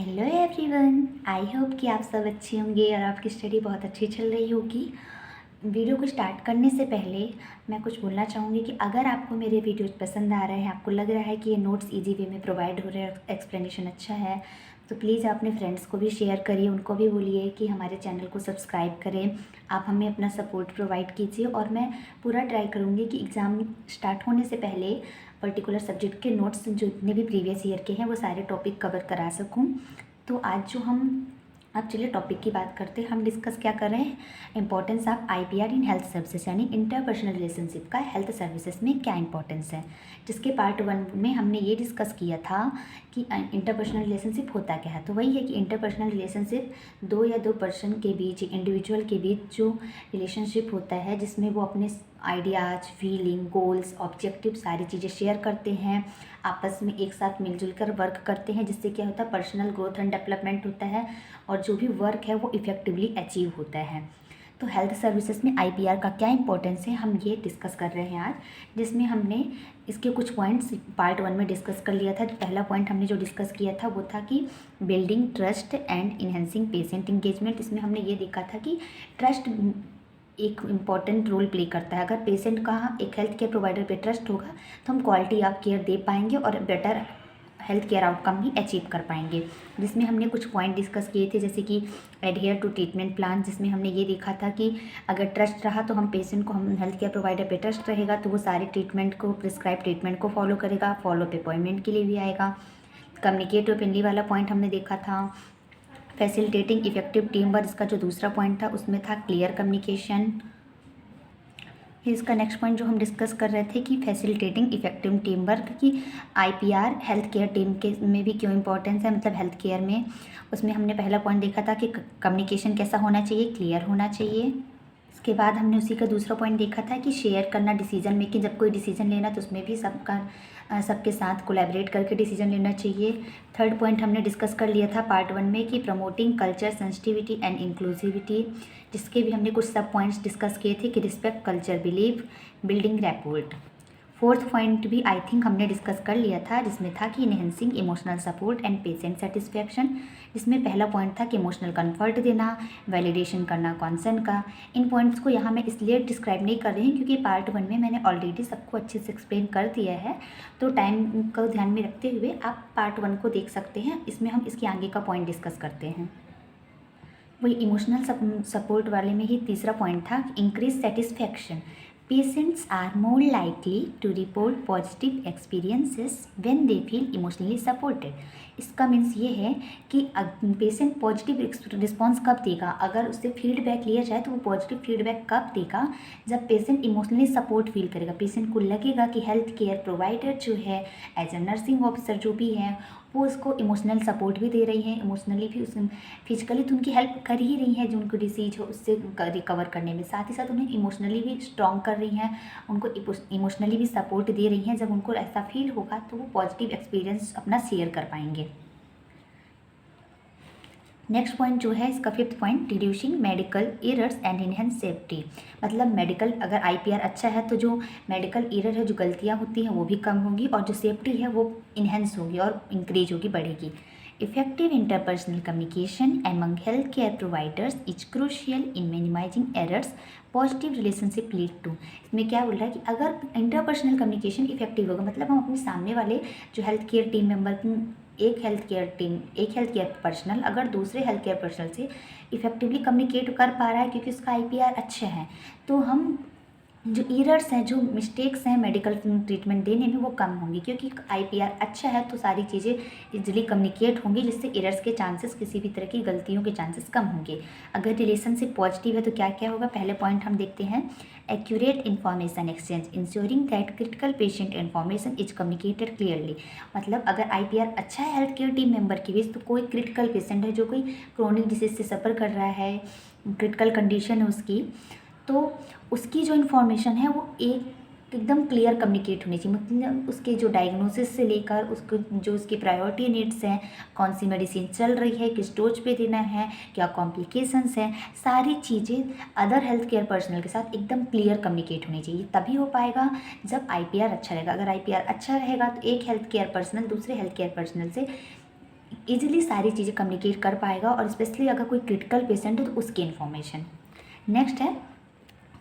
Hello everyone, I hope कि आप सब अच्छे होंगे और आपकी स्टडी बहुत अच्छी चल रही होगी। वीडियो को स्टार्ट करने से पहले मैं कुछ बोलना चाहूँगी कि अगर आपको मेरे वीडियोस पसंद आ रहे हैं, आपको लग रहा है कि ये नोट्स इजी वे में प्रोवाइड हो रहे हैं, एक्सप्लेनेशन अच्छा है, तो प्लीज़ अपने फ्रेंड्स को भी शेयर करिए, उनको भी बोलिए कि हमारे चैनल को सब्सक्राइब करें। आप हमें अपना सपोर्ट प्रोवाइड कीजिए और मैं पूरा ट्राई करूँगी कि एग्ज़ाम स्टार्ट होने से पहले पर्टिकुलर सब्जेक्ट के नोट्स जो जितने भी प्रीवियस ईयर के हैं वो सारे टॉपिक कवर करा सकूं। तो आज जो हम अब चलिए टॉपिक की बात करते हैं। हम डिस्कस क्या कर रहे हैं, importance of IPR in health services, यानी इंटरपर्सनल रिलेशनशिप का हेल्थ सर्विसेज में क्या इंपॉर्टेंस है। जिसके पार्ट 1 में हमने ये डिस्कस किया था कि इंटरपर्सनल रिलेशनशिप होता क्या है। तो वही है कि इंटरपर्सनल रिलेशनशिप दो या दो पर्सन के बीच, इंडिविजुअल के बीच जो रिलेशनशिप होता है जिसमें वो अपने आइडियाज़, फीलिंग, गोल्स, ऑब्जेक्टिव सारी चीज़ें शेयर करते हैं, आपस में एक साथ मिलजुल कर वर्क करते हैं, जिससे क्या होता है, पर्सनल ग्रोथ एंड डेवलपमेंट होता है और जो भी वर्क है वो इफ़ेक्टिवली अचीव होता है। तो हेल्थ सर्विसेज में आईपीआर का क्या इंपॉर्टेंस है, हम ये डिस्कस कर रहे हैं आज, जिसमें हमने इसके कुछ पॉइंट्स पार्ट 1 में डिस्कस कर लिया था। पहला पॉइंट हमने जो डिस्कस किया था वो था कि building trust and enhancing patient engagement. इसमें हमने ये देखा था कि ट्रस्ट एक इम्पॉर्टेंट रोल प्ले करता है। अगर पेशेंट का एक हेल्थ केयर प्रोवाइडर पे ट्रस्ट होगा तो हम क्वालिटी ऑफ केयर दे पाएंगे और बेटर हेल्थ केयर आउटकम भी अचीव कर पाएंगे। जिसमें हमने कुछ पॉइंट डिस्कस किए थे, जैसे कि एडहेयर टू ट्रीटमेंट प्लान, जिसमें हमने ये देखा था कि अगर ट्रस्ट रहा तो हम पेशेंट को, हम हेल्थ केयर प्रोवाइडर पे ट्रस्ट रहेगा तो वो सारे ट्रीटमेंट को, प्रिस्क्राइब ट्रीटमेंट को फॉलो करेगा, फॉलो अप अपॉइंटमेंट के लिए भी आएगा। कम्युनिकेट ओपनली वाला पॉइंट हमने देखा था। फैसिलिटेटिंग इफेक्टिव टीम वर्क, इसका जो दूसरा पॉइंट था उसमें था क्लियर कम्युनिकेशन। इसका नेक्स्ट पॉइंट जो हम डिस्कस कर रहे थे कि फैसिलिटेटिंग इफेक्टिव टीम वर्क की आईपीआर हेल्थ केयर टीम के में भी क्यों इंपॉर्टेंस है, मतलब हेल्थ केयर में। उसमें हमने पहला पॉइंट देखा था कि कम्युनिकेशन कैसा होना चाहिए, क्लियर होना चाहिए। इसके बाद हमने उसी का दूसरा पॉइंट देखा था कि शेयर करना डिसीजन मेकिंग, जब कोई डिसीजन लेना तो उसमें भी सबके साथ कोलैबोरेट करके डिसीजन लेना चाहिए। थर्ड पॉइंट हमने डिस्कस कर लिया था पार्ट 1 में कि promoting culture sensitivity and inclusivity, जिसके भी हमने कुछ सब पॉइंट्स डिस्कस किए थे कि respect culture belief, building rapport. Fourth point भी आई थिंक हमने डिस्कस कर लिया था, जिसमें था कि enhancing emotional support and patient satisfaction, जिसमें पहला पॉइंट था कि इमोशनल कंफर्ट देना, वैलिडेशन करना कॉन्सेंट का। इन पॉइंट्स को यहाँ मैं इसलिए डिस्क्राइब नहीं कर रही हूँ क्योंकि पार्ट 1 में मैंने ऑलरेडी सबको अच्छे से एक्सप्लेन कर दिया है, तो टाइम को ध्यान में रखते हुए आप पार्ट 1 को देख सकते हैं। इसमें हम इसके आगे का पॉइंट डिस्कस करते हैं। वही इमोशनल सपोर्ट वाले में ही तीसरा पॉइंट था, increase satisfaction. Patients are more likely to report positive experiences when they feel emotionally supported. इसका मीन्स ये है कि पेशेंट पॉजिटिव रिस्पॉन्स कब देगा, अगर उससे फीडबैक लिया जाए तो वो पॉजिटिव फीडबैक कब देगा, जब पेशेंट इमोशनली सपोर्ट फील करेगा। पेशेंट को लगेगा कि हेल्थ केयर प्रोवाइडर जो है, एज ए नर्सिंग ऑफिसर जो भी है, वो उसको इमोशनल सपोर्ट भी दे रही हैं, इमोशनली भी, उस फिजिकली तो उनकी हेल्प कर ही रही हैं, जो उनको डिसीज हो उससे रिकवर करने में, साथ ही साथ उन्हें इमोशनली भी स्ट्रॉन्ग कर रही हैं, उनको इमोशनली भी सपोर्ट दे रही हैं। जब उनको ऐसा फील होगा तो वो पॉजिटिव एक्सपीरियंस अपना शेयर कर पाएंगे। नेक्स्ट पॉइंट जो है इसका fifth point, reducing medical errors and enhance safety. मतलब मेडिकल, अगर आईपीआर अच्छा है तो जो मेडिकल एरर है, जो गलतियां होती हैं वो भी कम होगी और जो सेफ्टी है वो इनहेंस होगी और इंक्रीज होगी, बढ़ेगी। Effective interpersonal communication among health care providers is crucial in minimising errors, positive relationship lead to. इसमें क्या बोल रहा है कि अगर इंटरपर्सनल कम्युनिकेशन इफेक्टिव होगा, मतलब हम अपने सामने वाले जो हेल्थ केयर टीम मेंबर, एक हेल्थ केयर पर्सनल अगर दूसरे हेल्थ केयर पर्सनल से इफेक्टिवली कम्युनिकेट कर पा रहा है क्योंकि उसका आईपीआर अच्छे हैं, तो हम जो एरर्स हैं, जो मिस्टेक्स हैं मेडिकल ट्रीटमेंट देने में, वो कम होंगी क्योंकि आईपीआर अच्छा है तो सारी चीज़ें इजीली कम्युनिकेट होंगी, जिससे एरर्स के चांसेस, किसी भी तरह की गलतियों के चांसेस कम होंगे। अगर रिलेशनशिप पॉजिटिव है तो क्या क्या होगा, पहले पॉइंट हम देखते हैं, accurate information exchange ensuring that critical patient information is communicated clearly. मतलब अगर आईपीआर अच्छा है हेल्थ केयर टीम मेंबर के बीच, तो कोई क्रिटिकल पेशेंट है जो कोई क्रोनिक डिसीज से सफ़र कर रहा है, क्रिटिकल कंडीशन है उसकी, तो उसकी जो इन्फॉर्मेशन है वो एकदम क्लियर कम्युनिकेट होनी चाहिए। मतलब उसके जो डायग्नोसिस से लेकर उसको जो उसकी प्रायोरिटी नीड्स हैं, कौन सी मेडिसिन चल रही है, किस डोज पे देना है, क्या कॉम्प्लिकेशंस हैं, सारी चीज़ें अदर हेल्थ केयर पर्सनल के साथ एकदम क्लियर कम्युनिकेट होनी चाहिए। तभी हो पाएगा जब आईपीआर अच्छा रहेगा। अगर आईपीआर अच्छा रहेगा तो एक हेल्थ केयर पर्सनल दूसरे हेल्थ केयर पर्सनल से ईजिली सारी चीज़ें कम्युनिकेट कर पाएगा, और स्पेशली अगर कोई क्रिटिकल पेशेंट है तो उसकी इन्फॉर्मेशन। नेक्स्ट है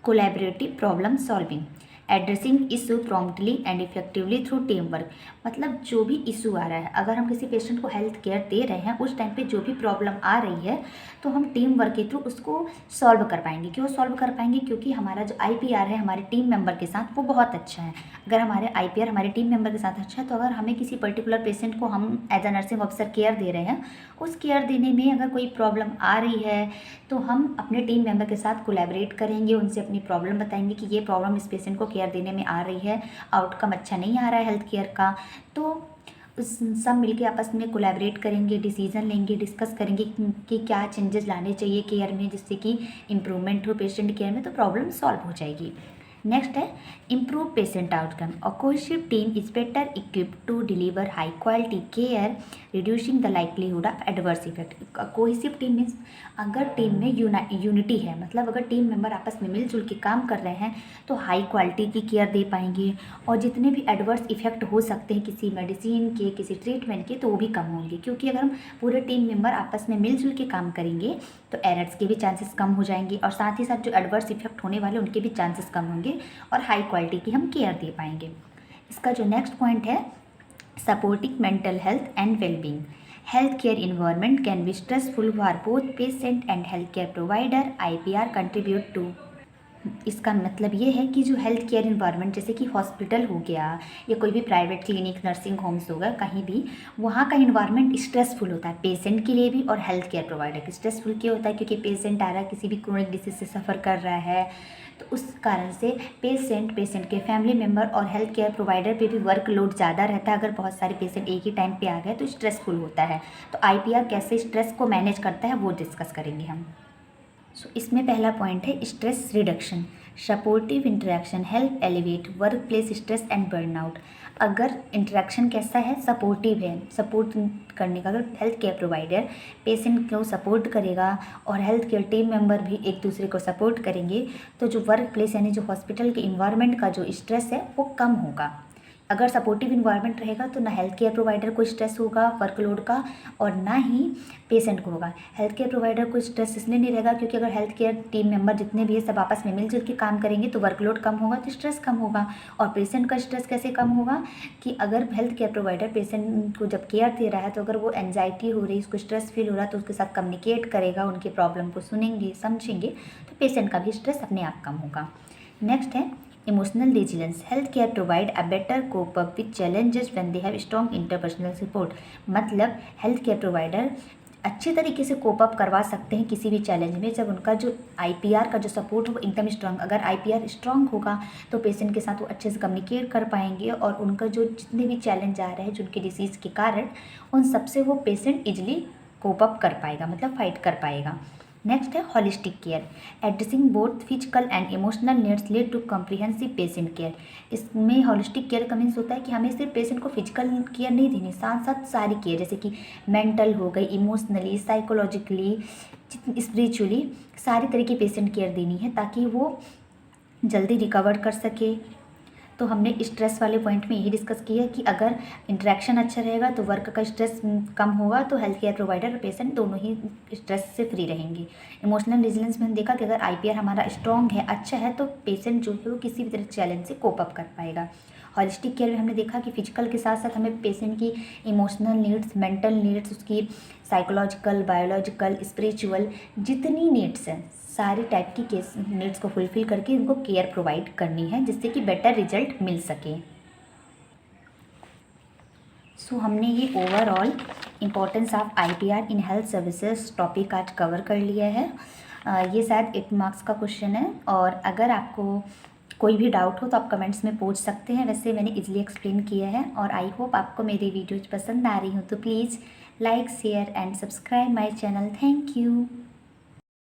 collaborative problem solving, addressing issue promptly and effectively through team work. मतलब जो भी इशू आ रहा है, अगर हम किसी पेशेंट को हेल्थ केयर दे रहे हैं, उस टाइम पे जो भी प्रॉब्लम आ रही है तो हम टीम वर्क के थ्रू उसको सॉल्व कर पाएंगे। क्यों सॉल्व कर पाएंगे? क्योंकि हमारा जो IPR है हमारे टीम मेंबर के साथ वो बहुत अच्छा है। अगर हमारे IPR हमारे टीम मेंबर के साथ अच्छा है, तो अगर हमें किसी पर्टिकुलर पेशेंट को हम as a nursing officer care दे रहे हैं, उस केयर देने में अगर कोई प्रॉब्लम आ रही है तो हम अपने टीम मेंबर के साथ कोलैबोरेट करेंगे, उनसे अपनी प्रॉब्लम बताएंगे कि ये प्रॉब्लम इस पेशेंट को केयर देने में आ रही है, आउटकम अच्छा नहीं आ रहा है हेल्थ केयर का। तो उस सब मिलके आपस में कोलैबोरेट करेंगे, डिसीजन लेंगे, डिस्कस करेंगे कि क्या चेंजेस लाने चाहिए केयर में, जिससे कि इम्प्रूवमेंट हो पेशेंट केयर में, तो प्रॉब्लम सॉल्व हो जाएगी। नेक्स्ट है improve patient outcome. A cohesive team is better equipped to deliver high quality care, reducing the likelihood of adverse effect. Cohesive team means अगर टीम में यूनिटी है, मतलब अगर टीम मेंबर आपस में मिलजुल के काम कर रहे हैं तो हाई क्वालिटी की केयर दे पाएंगे, और जितने भी एडवर्स इफेक्ट हो सकते हैं किसी मेडिसिन के, किसी ट्रीटमेंट के, तो वो भी कम होंगे। क्योंकि अगर हम पूरे टीम मेंबर आपस में मिलजुल के काम करेंगे तो एरर्स के भी चांसेस कम हो जाएंगे, और साथ ही साथ जो एडवर्स इफेक्ट होने वाले उनके भी चांसेस कम होंगे, और हाई क्वालिटी की हम केयर दे पाएंगे। इसका जो नेक्स्ट पॉइंट है supporting mental health and wellbeing. Health care environment can be stressful for both patient and health care provider. IPR contribute to. इसका मतलब ये है कि जो हेल्थ केयर इन्वायरमेंट, जैसे कि हॉस्पिटल हो गया या कोई भी प्राइवेट क्लिनिक, नर्सिंग होम्स होगा, कहीं भी वहाँ का इन्वायरमेंट स्ट्रेसफुल होता है पेशेंट के लिए भी और हेल्थ केयर प्रोवाइडर के। स्ट्रेसफुल क्यों होता है? क्योंकि पेशेंट आ रहा है, किसी भी क्रोनिक डिसीज से सफ़र कर रहा है, तो उस कारण से पेशेंट के फैमिली मेम्बर और हेल्थ केयर प्रोवाइडर पे भी वर्कलोड ज़्यादा रहता है। अगर बहुत सारे पेशेंट एक ही टाइम पे आ गए तो स्ट्रेसफुल होता है। तो IPR कैसे स्ट्रेस को मैनेज करता है वो डिस्कस करेंगे हम। सो इसमें पहला पॉइंट है stress reduction. Supportive interaction help elevate work place stress and burnout. अगर इंटरेक्शन कैसा है? सपोर्टिव है, सपोर्ट करने का। अगर हेल्थ केयर प्रोवाइडर पेशेंट को सपोर्ट करेगा और हेल्थ केयर टीम मेंबर भी एक दूसरे को सपोर्ट करेंगे, तो जो वर्क प्लेस यानी जो हॉस्पिटल के इन्वायरमेंट का जो स्ट्रेस है वो कम होगा। अगर सपोर्टिव इन्वायरमेंट रहेगा तो ना हेल्थ केयर प्रोवाइडर को स्ट्रेस होगा वर्कलोड का, और ना ही पेशेंट को होगा। हेल्थ केयर प्रोवाइडर को स्ट्रेस इसलिए नहीं रहेगा क्योंकि अगर हेल्थ केयर टीम मेंबर जितने भी है सब आपस में मिलजुल के काम करेंगे तो वर्कलोड कम होगा, तो स्ट्रेस कम होगा। और पेशेंट का स्ट्रेस कैसे कम होगा? कि अगर हेल्थ केयर प्रोवाइडर पेशेंट को जब केयर दे रहा है तो अगर वो एंजाइटी हो रही है, उसको स्ट्रेस फील हो रहा है, तो उसके साथ कम्युनिकेट करेगा, उनके प्रॉब्लम को सुनेंगे, समझेंगे, तो पेशेंट का भी स्ट्रेस अपने आप कम होगा। नेक्स्ट है emotional resilience. Health care provide a better cope up with challenges when they have strong interpersonal support. मतलब हेल्थ केयर प्रोवाइडर अच्छे तरीके से कोप अप करवा सकते हैं किसी भी चैलेंज में जब उनका जो IPR का जो सपोर्ट हो वो एकदम स्ट्रांग। अगर IPR स्ट्रांग होगा तो पेशेंट के साथ वो अच्छे से कम्युनिकेट कर पाएंगे, और उनका जो जितने भी चैलेंज आ रहे हैं जो उनके डिसीज़ के कारण, उन सबसे वो पेशेंट इजली कोप अप कर पाएगा, मतलब फाइट कर पाएगा। नेक्स्ट है holistic care. Addressing both physical and emotional needs lead to comprehensive patient care. इसमें होलिस्टिक केयर का मीन्स होता है कि हमें सिर्फ पेशेंट को फिजिकल केयर नहीं देनी, साथ साथ सारी केयर, जैसे कि मेंटल हो गई, इमोशनली, साइकोलॉजिकली, स्पिरिचुअली, सारी तरह की पेशेंट केयर देनी है ताकि वो जल्दी रिकवर कर सके। तो हमने स्ट्रेस वाले पॉइंट में यही डिस्कस किया कि अगर इंटरेक्शन अच्छा रहेगा तो वर्क का स्ट्रेस कम होगा, तो हेल्थ केयर प्रोवाइडर और पेशेंट दोनों ही स्ट्रेस से फ्री रहेंगे। इमोशनल रेजिलेंस में हमने देखा कि अगर IPR हमारा स्ट्रॉन्ग है, अच्छा है, तो पेशेंट जो है वो किसी भी तरह चैलेंज से कोप अप कर पाएगा। हॉलिस्टिक केयर में हमने देखा कि फिजिकल के साथ साथ हमें पेशेंट की इमोशनल नीड्स, मेंटल नीड्स, उसकी साइकोलॉजिकल, बायोलॉजिकल, स्पिरिचुअल जितनी नीड्स हैं, सारी टाइप की केस नीड्स को फुलफिल करके उनको केयर प्रोवाइड करनी है जिससे कि बेटर रिजल्ट मिल सके। सो हमने ये overall importance of IPR in health services topic आज कवर कर लिया है। ये शायद 8 मार्क्स का क्वेश्चन है, और अगर आपको कोई भी डाउट हो तो आप कमेंट्स में पूछ सकते हैं। वैसे मैंने इजीली एक्सप्लेन किया है, और आई होप आपको मेरी वीडियोज पसंद आ रही हो तो please like, share and subscribe my channel. Thank you.